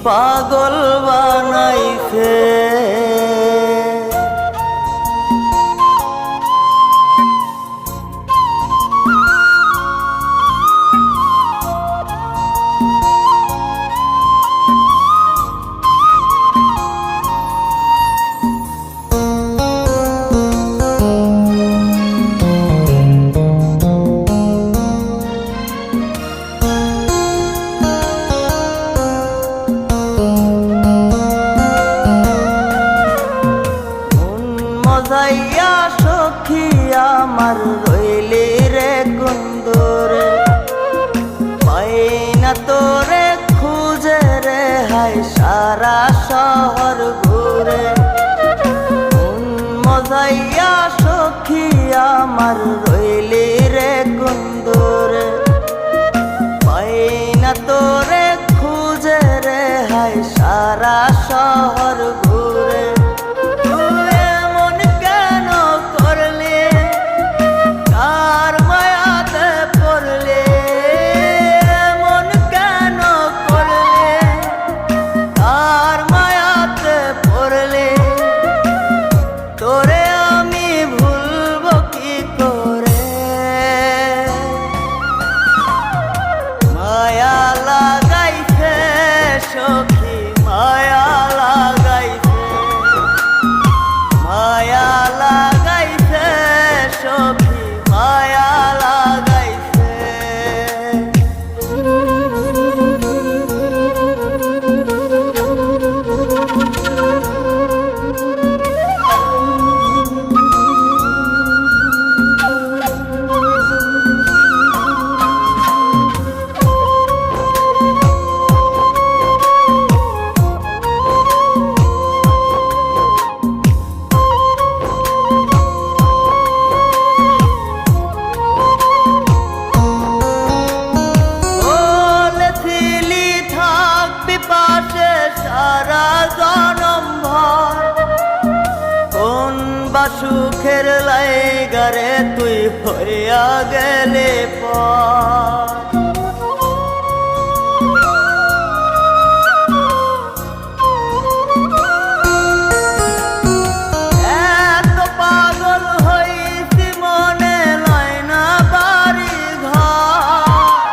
পাগল বানাইছে। মজাইয়া সখী আমার রইলি রে কুন্দরে, পাই না তোরে খুঁজে রে হাই সারা শহর ঘুরে। মজাইয়া সখী আমার রইলি রে কুন্দরে, পাই না তোরে খুঁজে রে হাই সারা শহর ঘুরে। সখী মায়া লাগাইছে, মায়া লাগাইছে সখী মায়া লাগাইছে। সারা জনম ভর কোন বা সুখের লাইগারে তুই হইয়া গেলে পর। এত পাগল হইছি মনে লয় না বাড়ি ঘর,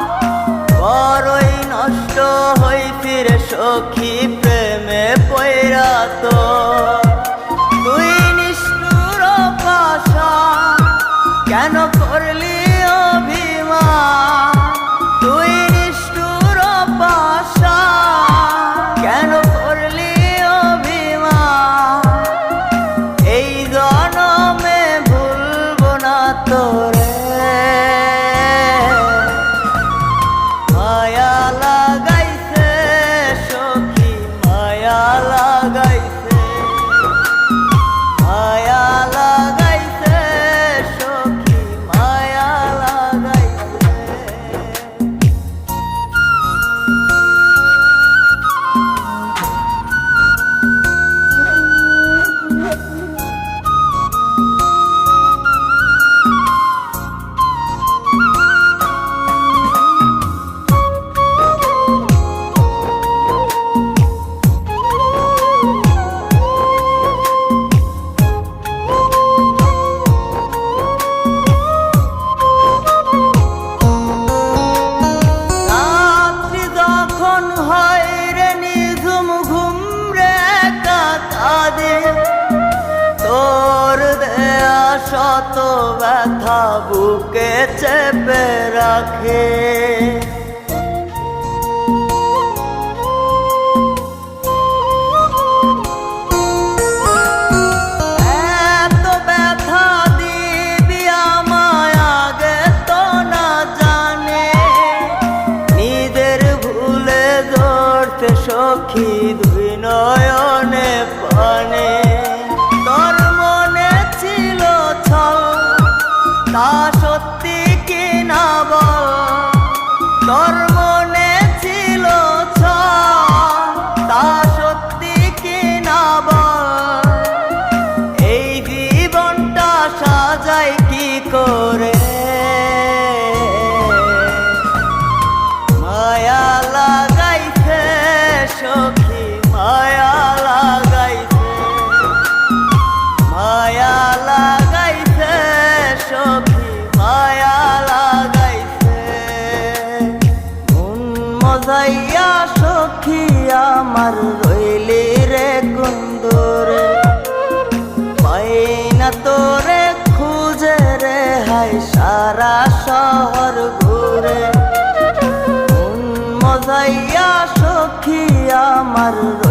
বড়ই নষ্ট হইছি রে সখী প্রেমে পয়রা। তো তুই নিষ্ঠুর পাশান কেন করলি অভিমান, তুই নিষ্ঠুর পাশান কেন করলি অভিমান। এই জনমে ভুলবো না তোরে, মায়া লাগাইছে সখী মায়া লাগাইছে, মায়া লাগাইছে সখী মায়া লাগাইছে। তোর দেয়া শত ব্যথা বুকে চেপে রাখে, এত ব্যথা দিবি আমায় আগে তো না জানে। নিজের ভুলে ধরতে সখী দুই নয়নে পানে। তোর মনে ছিল ছল তা সত্যি কি না বল, তোর মনে ছিল ছল তা সত্যি কি না বল। এই জীবনটা সাজাই কি করে, মায়া লাগাইছে সখী আমার